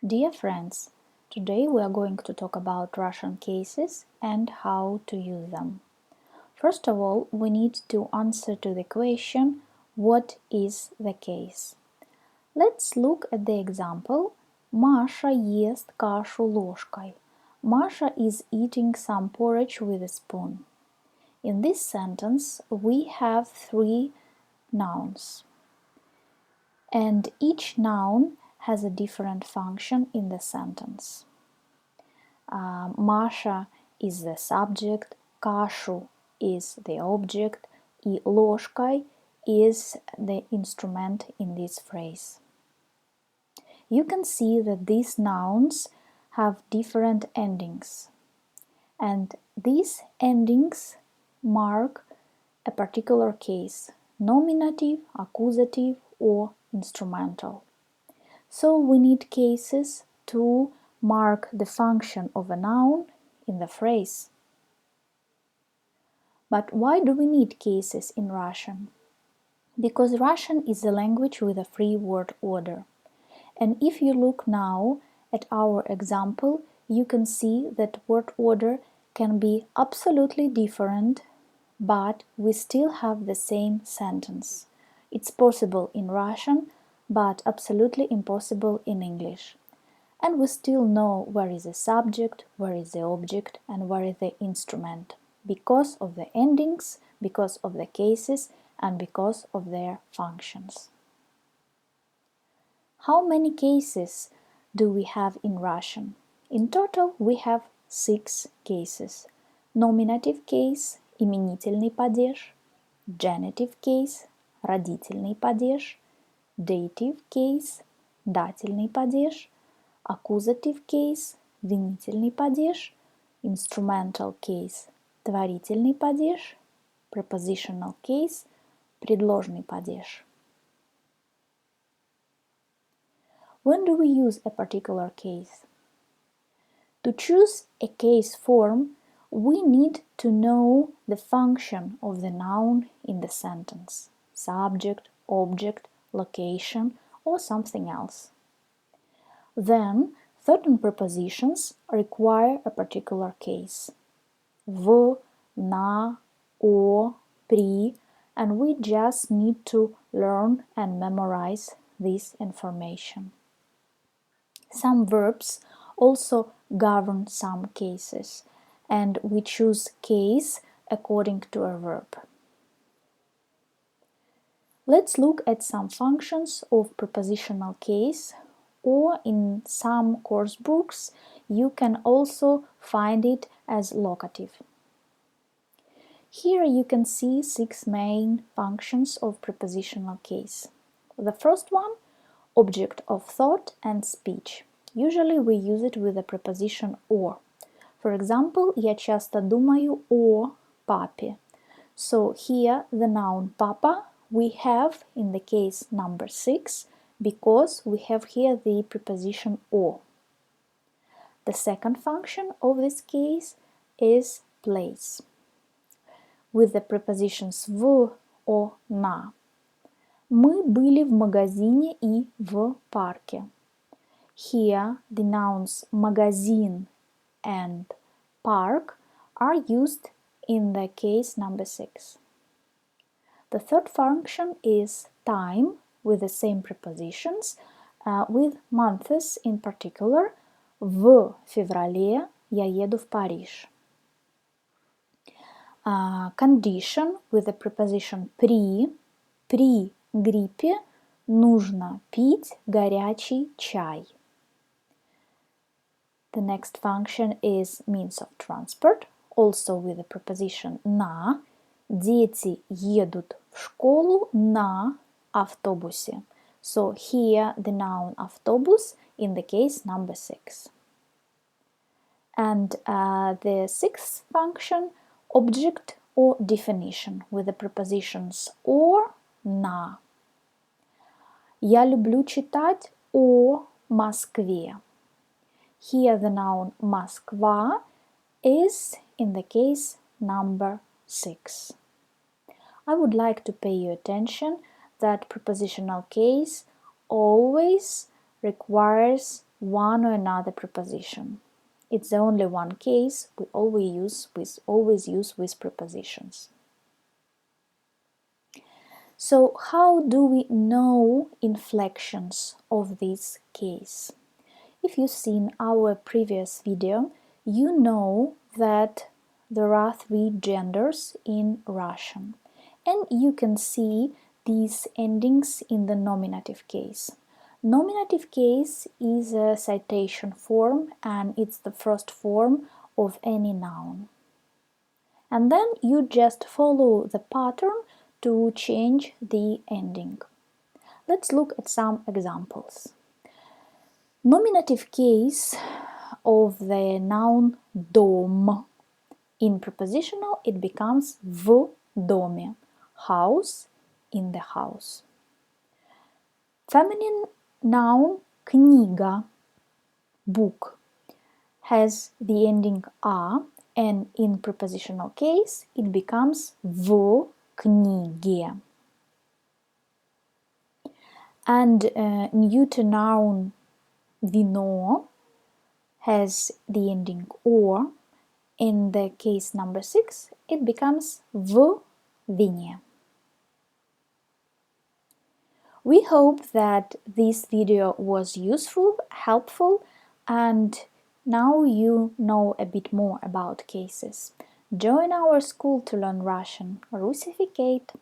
Dear friends, today we are going to talk about Russian cases and how to use them. First of all, we need to answer to the question, what is the case? Let's look at the example. Masha ест кашу ложкой. Masha is eating some porridge with a spoon. In this sentence, we have three nouns, and each noun has a different function in the sentence. Masha is the subject, кашу is the object, и ложкой is the instrument in this phrase. You can see that these nouns have different endings, and these endings mark a particular case, nominative, accusative, or instrumental. So we need cases to mark the function of a noun in the phrase. But why do we need cases in Russian? Because Russian is a language with a free word order. And if you look now at our example, you can see that word order can be absolutely different, but we still have the same sentence. It's possible in Russian, but absolutely impossible in English. And we still know where is the subject, where is the object, and where is the instrument, because of the endings, because of the cases, and because of their functions. How many cases do we have in Russian? In total, we have 6 cases. Nominative case, именительный падеж, genitive case, родительный падеж, dative case, дательный падеж, accusative case, винительный падеж, instrumental case, творительный падеж, prepositional case, предложный падеж. When do we use a particular case? To choose a case form, we need to know the function of the noun in the sentence, subject, object, location, or something else. Then, certain prepositions require a particular case. В, на, о, при, and we just need to learn and memorize this information. Some verbs also govern some cases, and we choose case according to a verb. Let's look at some functions of prepositional case, or in some course books you can also find it as locative. Here you can see 6 main functions of prepositional case. The first one, object of thought and speech. Usually we use it with the preposition or. For example, я часто думаю о папе. So here the noun papa we have in the case number 6 because we have here the preposition o. The second function of this case is place with the prepositions в, о, на. Мы были в магазине и в парке. Here, the nouns magazine and park are used in the case number 6. The third function is time with the same prepositions, with months in particular. В феврале я еду в Париж. Condition with the preposition при гриппе нужно пить горячий чай. The next function is means of transport, also with the preposition на. Дети едут в школу на автобусе. So here the noun автобус in the case number 6. And the sixth function, object or definition with the prepositions or, на. Я люблю читать о Москве. Here the noun Москва is in the case number 6. I would like to pay your attention that prepositional case always requires one or another preposition. It's the only one case we always use with prepositions. So how do we know inflections of this case? If you've seen our previous video, you know that there are three genders in Russian, and you can see these endings in the nominative case. Nominative case is a citation form and it's the first form of any noun. And then you just follow the pattern to change the ending. Let's look at some examples. Nominative case of the noun dom. In prepositional it becomes в доме, house, in the house. Feminine noun книга, book, has the ending a, and in prepositional case it becomes в книге. And neuter noun вино has the ending or. In the case number 6, it becomes в вине. We hope that this video was useful, helpful, and now you know a bit more about cases. Join our school to learn Russian. Russificate!